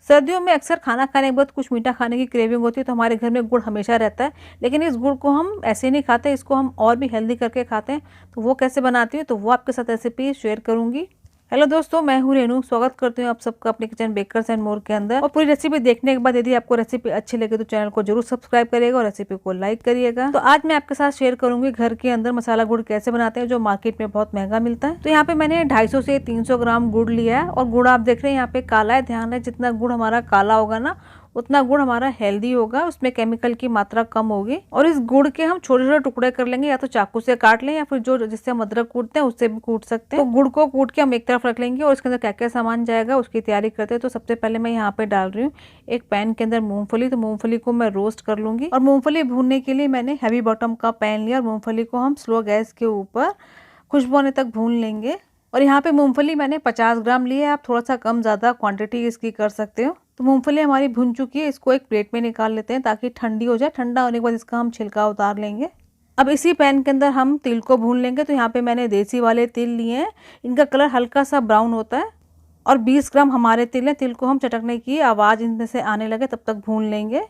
सर्दियों में अक्सर खाना खाने के बाद कुछ मीठा खाने की क्रेविंग होती है, तो हमारे घर में गुड़ हमेशा रहता है। लेकिन इस गुड़ को हम ऐसे नहीं खाते, इसको हम और भी हेल्दी करके खाते हैं। तो वो कैसे बनाती हूँ, तो वो आपके साथ रेसिपी शेयर करूँगी। हेलो दोस्तों, मैं हूँ रेनू। स्वागत करती हूँ आप सबका अपने किचन बेकर्स एंड मोर के अंदर। और पूरी रेसिपी देखने के बाद यदि आपको रेसिपी अच्छी लगे तो चैनल को जरूर सब्सक्राइब करिएगा और रेसिपी को लाइक करिएगा। तो आज मैं आपके साथ शेयर करूंगी घर के अंदर मसाला गुड़ कैसे बनाते हैं, जो मार्केट में बहुत महंगा मिलता है। तो यहाँ पे मैंने 250 से 300 ग्राम गुड़ लिया है। और गुड़ आप देख रहे हैं यहाँ पे काला है। ध्यान है, जितना गुड़ हमारा काला होगा ना, उतना गुड़ हमारा हेल्दी होगा, उसमें केमिकल की मात्रा कम होगी। और इस गुड़ के हम छोटे छोटे टुकड़े कर लेंगे, या तो चाकू से काट लें या फिर जो जिससे हम अदरक कूटते हैं उससे भी कूट सकते हैं। तो गुड़ को कूट के हम एक तरफ रख लेंगे और इसके अंदर क्या क्या सामान जाएगा उसकी तैयारी करते हैं। तो सबसे पहले मैं यहाँ पे डाल रही हूँ एक पैन के अंदर मूंगफली। तो मूंगफली को मैं रोस्ट कर लूंगी। और मूंगफली भूनने के लिए मैंने हैवी बॉटम का पैन लिया और मूंगफली को हम स्लो गैस के ऊपर खुशबू आने तक भून लेंगे। और यहाँ पे मूंगफली मैंने 50 ग्राम ली है, आप थोड़ा सा कम ज़्यादा क्वांटिटी इसकी कर सकते हो। तो मूंगफली हमारी भुन चुकी है, इसको एक प्लेट में निकाल लेते हैं ताकि ठंडी हो जाए। ठंडा होने के बाद इसका हम छिलका उतार लेंगे। अब इसी पैन के अंदर हम तिल को भून लेंगे। तो यहाँ पे मैंने देसी वाले तिल लिए हैं, इनका कलर हल्का सा ब्राउन होता है। और 20 ग्राम हमारे तिल हैं। तिल को हम चटकने की आवाज़ इनमें से आने लगे तब तक भून लेंगे।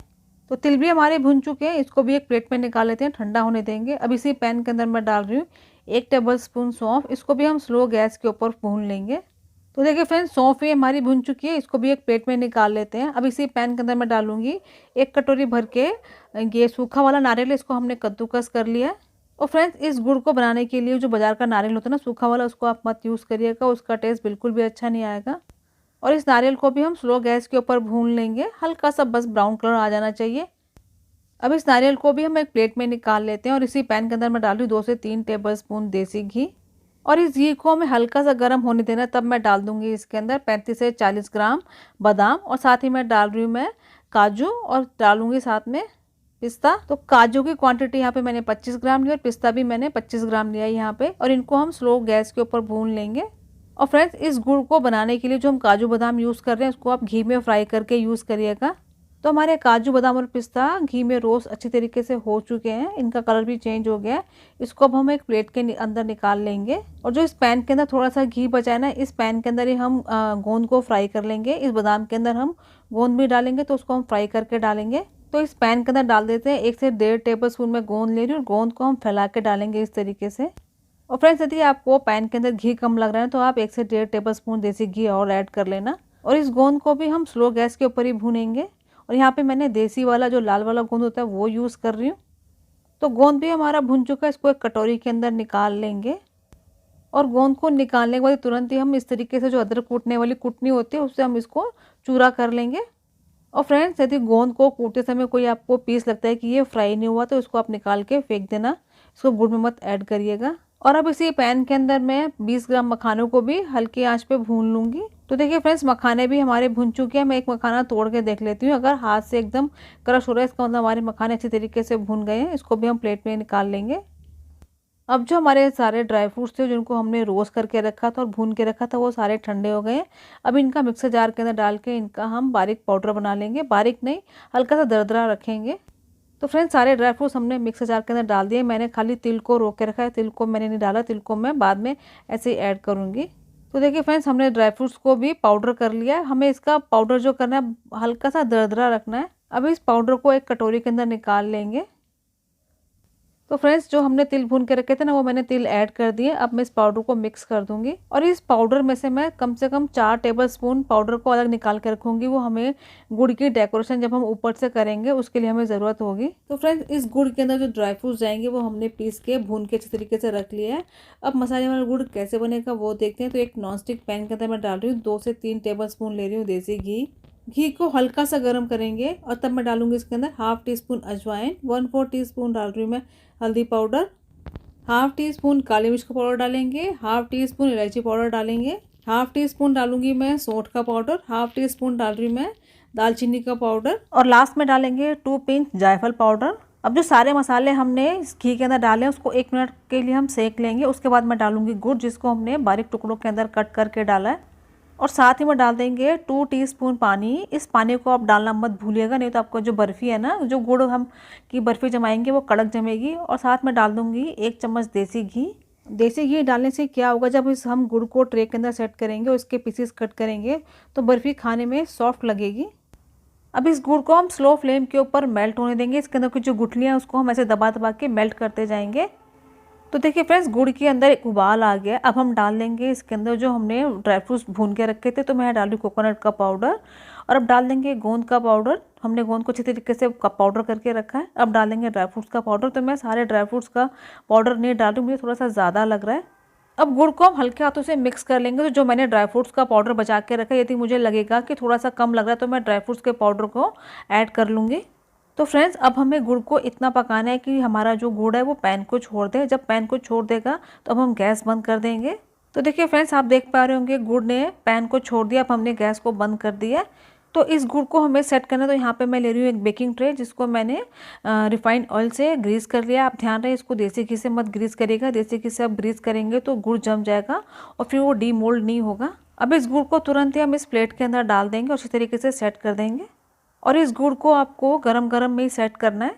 तो तिल भी हमारे भुन चुके हैं, इसको भी एक प्लेट में निकाल लेते हैं, ठंडा होने देंगे। अब इसी पैन के अंदर मैं डाल रही हूँ 1 टेबल स्पून सौंफ। इसको भी हम स्लो गैस के ऊपर भून लेंगे। तो देखिए फ्रेंड्स, सौंफ भी हमारी भुन चुकी है, इसको भी एक प्लेट में निकाल लेते हैं। अब इसी पैन के अंदर मैं डालूंगी 1 कटोरी भर के ये सूखा वाला नारियल, इसको हमने कद्दूकस कर लिया है। और फ्रेंड्स, इस गुड़ को बनाने के लिए जो बाजार का नारियल होता है ना सूखा वाला, उसको आप मत यूज़ करिएगा, उसका टेस्ट बिल्कुल भी अच्छा नहीं आएगा। और इस नारियल को भी हम स्लो गैस के ऊपर भून लेंगे, हल्का सा बस ब्राउन कलर आ जाना चाहिए। अब इस नारियल को भी हम एक प्लेट में निकाल लेते हैं। और इसी पैन के अंदर मैं डाल रही हूँ 2 से 3 टेबल स्पून देसी घी। और इस घी को हमें हल्का सा गर्म होने देना, तब मैं डाल दूंगी इसके अंदर 35 से 40 ग्राम बादाम। और साथ ही मैं डाल रही हूँ मैं काजू, और डालूंगी साथ में पिस्ता। तो काजू की क्वांटिटी यहाँ पे मैंने 25 ग्राम ली और पिस्ता भी मैंने 25 ग्राम लिया है यहाँ पे। और इनको हम स्लो गैस के ऊपर भून लेंगे। और फ्रेंड्स, इस गुड़ को बनाने के लिए जो हम काजू बादाम यूज़ कर रहे हैं उसको आप घी में फ्राई करके यूज़ करिएगा। तो हमारे काजू बादाम और पिस्ता घी में रोस्ट अच्छी तरीके से हो चुके हैं, इनका कलर भी चेंज हो गया है। इसको अब हम एक प्लेट के अंदर निकाल लेंगे। और जो इस पैन के अंदर थोड़ा सा घी बचा है ना, इस पैन के अंदर ही हम गोंद को फ्राई कर लेंगे। इस बादाम के अंदर हम गोंद भी डालेंगे, तो उसको हम फ्राई करके डालेंगे। तो इस पैन के अंदर डाल देते हैं 1 से 1.5 टेबल स्पून में गोंद ले रही हूँ। गोंद को हम फैला के डालेंगे इस तरीके से। और फ्रेंड्स, यदि आपको पैन के अंदर घी कम लग रहा है तो आप 1 से 1.5 टेबल स्पून देसी घी और ऐड कर लेना। और इस गोंद को भी हम स्लो गैस के ऊपर ही भूनेंगे। और यहाँ पे मैंने देसी वाला जो लाल वाला गोंद होता है वो यूज़ कर रही हूँ। तो गोंद भी हमारा भुन चुका है, इसको एक कटोरी के अंदर निकाल लेंगे। और गोंद को निकालने के बाद तुरंत ही हम इस तरीके से जो अदरक कूटने वाली कुटनी होती है उससे हम इसको चूरा कर लेंगे। और फ्रेंड्स, यदि गोंद को कूटते समय कोई आपको पीस लगता है कि ये फ्राई नहीं हुआ, तो इसको आप निकाल के फेंक देना, इसको गुड़ में मत ऐड करिएगा। और अब इसी पैन के अंदर मैं 20 ग्राम मखानों को भी हल्की आंच पे भून लूंगी। तो देखिए फ्रेंड्स, मखाने भी हमारे भुन चुके हैं। मैं एक मखाना तोड़ के देख लेती हूँ, अगर हाथ से एकदम क्रश हो रहा है इसका मतलब हमारे मखाने अच्छी तरीके से भुन गए हैं। इसको भी हम प्लेट में निकाल लेंगे। अब जो हमारे सारे ड्राई फ्रूट्स थे जिनको हमने रोस्ट करके रखा था और भून के रखा था, वो सारे ठंडे हो गए हैं। अब इनका मिक्सर जार के अंदर डाल के इनका हम बारीक पाउडर बना लेंगे। बारीक नहीं, हल्का सा दरदरा रखेंगे। तो फ्रेंड्स, सारे ड्राई फ्रूट्स हमने मिक्सर जार के अंदर डाल दिए। मैंने खाली तिल को रोक के रखा है, तिल को मैंने नहीं डाला, तिल को मैं बाद में ऐसे ही ऐड करूँगी। तो देखिए फ्रेंड्स, हमने ड्राई फ्रूट्स को भी पाउडर कर लिया है। हमें इसका पाउडर जो करना है हल्का सा दरदरा रखना है। अब इस पाउडर को एक कटोरी के अंदर निकाल लेंगे। तो फ्रेंड्स, जो हमने तिल भून के रखे थे ना, वो मैंने तिल ऐड कर दिए। अब मैं इस पाउडर को मिक्स कर दूंगी। और इस पाउडर में से मैं कम से कम 4 टेबल स्पून पाउडर को अलग निकाल के रखूंगी। वो हमें गुड़ की डेकोरेशन जब हम ऊपर से करेंगे उसके लिए हमें ज़रूरत होगी। तो फ्रेंड्स, इस गुड़ के अंदर जो ड्राई फ्रूट्स जाएंगे वो हमने पीस के भून के अच्छे तरीके से रख लिया है। अब मसाले वाला गुड़ कैसे बनेगा वो देखते हैं। तो एक नॉन स्टिक पैन के अंदर मैं डाल रही हूँ 2 से 3 टेबल स्पून ले रही हूँ देसी घी। घी को हल्का सा गर्म करेंगे और तब मैं डालूंगी इसके अंदर हाफ टी स्पून अजवाइन, 1/4 टीस्पून डाल रही हूँ मैं हल्दी पाउडर, हाफ टी स्पून काली मिर्च का पाउडर डालेंगे, हाफ टी स्पून इलायची पाउडर डालेंगे, हाफ टी स्पून डालूंगी मैं सौंठ का पाउडर, हाफ टी स्पून डाल रही हूँ मैं दालचीनी का पाउडर, और लास्ट में डालेंगे 2 पिंच जायफल पाउडर। अब जो सारे मसाले हमने इस घी के अंदर डाले हैं उसको 1 मिनट के लिए हम सेक लेंगे। उसके बाद मैं डालूंगी गुड़, जिसको हमने बारीक टुकड़ों के अंदर कट करके डाला है। और साथ ही में डाल देंगे 2 टीस्पून पानी। इस पानी को आप डालना मत भूलिएगा, नहीं तो आपको जो बर्फ़ी है ना, जो गुड़ हम की बर्फ़ी जमाएंगे वो कड़क जमेगी। और साथ में डाल दूंगी 1 चम्मच देसी घी। देसी घी डालने से क्या होगा, जब इस हम गुड़ को ट्रे के अंदर सेट करेंगे और इसके पीसेस कट करेंगे तो बर्फ़ी खाने में सॉफ्ट लगेगी। अब इस गुड़ को हम स्लो फ्लेम के ऊपर मेल्ट होने देंगे। इसके अंदर की जो गुठलियाँ हैं उसको हम ऐसे दबा दबा के मेल्ट करते जाएंगे। तो देखिए फ्रेंड्स, गुड़ के अंदर एक उबाल आ गया। अब हम डाल देंगे इसके अंदर जो हमने ड्राई फ्रूट्स भून के रखे थे। तो मैं डाल रही कोकोनट का पाउडर, और अब डाल देंगे गोंद का पाउडर। हमने गोंद को अच्छी तरीके से पाउडर करके रखा है। अब डाल देंगे ड्राई फ्रूट्स का पाउडर। तो मैं सारे ड्राई फ्रूट्स का पाउडर नहीं डाल रही हूँ, मुझे थोड़ा सा ज़्यादा लग रहा है। अब गुड़ को हम हल्के हाथों से मिक्स कर लेंगे। तो जो मैंने ड्राई फ्रूट्स का पाउडर बचा के रखा है, यदि मुझे लगेगा कि थोड़ा सा कम लग रहा है तो मैं ड्राई फ्रूट्स के पाउडर को ऐड कर लूँगी। तो फ्रेंड्स, अब हमें गुड़ को इतना पकाना है कि हमारा जो गुड़ है वो पैन को छोड़ दे। जब पैन को छोड़ देगा तो अब हम गैस बंद कर देंगे। तो देखिए फ्रेंड्स, आप देख पा रहे होंगे गुड़ ने पैन को छोड़ दिया। अब हमने गैस को बंद कर दिया। तो इस गुड़ को हमें सेट करना है। तो यहाँ पे मैं ले रही हूँ एक बेकिंग ट्रे, जिसको मैंने रिफाइंड ऑयल से ग्रीस कर लिया। आप ध्यान रहे इसको देसी घी से मत ग्रीस करिएगा। देसी घी से आप ग्रीस करेंगे तो गुड़ जम जाएगा और फिर वो डीमोल्ड नहीं होगा। अब इस गुड़ को तुरंत ही हम इस प्लेट के अंदर डाल देंगे और इसी तरीके से सेट कर देंगे। और इस गुड़ को आपको गरम गरम में ही सेट करना है।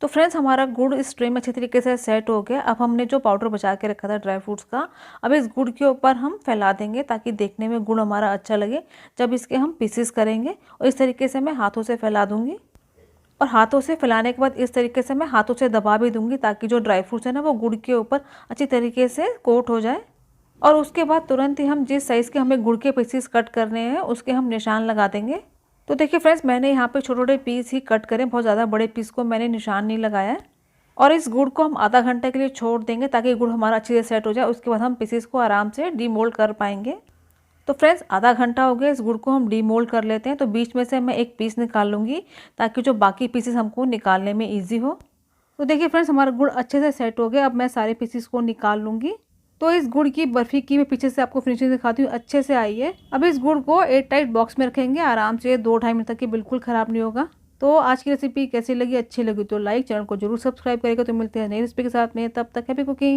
तो फ्रेंड्स, हमारा गुड़ इस ट्रे में अच्छी तरीके से सेट हो गया। अब हमने जो पाउडर बचा के रखा था ड्राई फ्रूट्स का, अब इस गुड़ के ऊपर हम फैला देंगे ताकि देखने में गुड़ हमारा अच्छा लगे जब इसके हम पीसेस करेंगे। और इस तरीके से मैं हाथों से फैला दूंगी। और हाथों से फैलाने के बाद इस तरीके से मैं हाथों से दबा भी दूंगी ताकि जो ड्राई फ्रूट्स है ना वो गुड़ के ऊपर अच्छी तरीके से कोट हो जाए। और उसके बाद तुरंत ही हम जिस साइज़ के हमें गुड़ के पीसेस कट करने हैं उसके हम निशान लगा देंगे। तो देखिए फ्रेंड्स, मैंने यहाँ पे छोटे छोटे पीस ही कट करें, बहुत ज़्यादा बड़े पीस को मैंने निशान नहीं लगाया है। और इस गुड़ को हम आधा घंटे के लिए छोड़ देंगे ताकि गुड़ हमारा अच्छे से सेट हो जाए। उसके बाद हम पीसेस को आराम से डीमोल्ड कर पाएंगे। तो फ्रेंड्स, आधा घंटा हो गया, इस गुड़ को हम डीमोल्ड कर लेते हैं। तो बीच में से मैं एक पीस निकाल लूँगी ताकि जो बाकी पीसेस हमको निकालने में ईजी हो। तो देखिए फ्रेंड्स, हमारा गुड़ अच्छे से सेट हो गया। अब मैं सारे पीसेस को निकाल लूँगी। तो इस गुड़ की बर्फ़ी की मैं पीछे से आपको फिनिशिंग दिखाती हूँ, अच्छे से आई है। अब इस गुड़ को एयर टाइट बॉक्स में रखेंगे आराम से 2-2.5 मिनट तक, ये बिल्कुल ख़राब नहीं होगा। तो आज की रेसिपी कैसी लगी, अच्छी लगी तो लाइक, चैनल को जरूर सब्सक्राइब करेगा। तो मिलते हैं नई रेसिपी के साथ में, तब तक हैप्पी कुकिंग।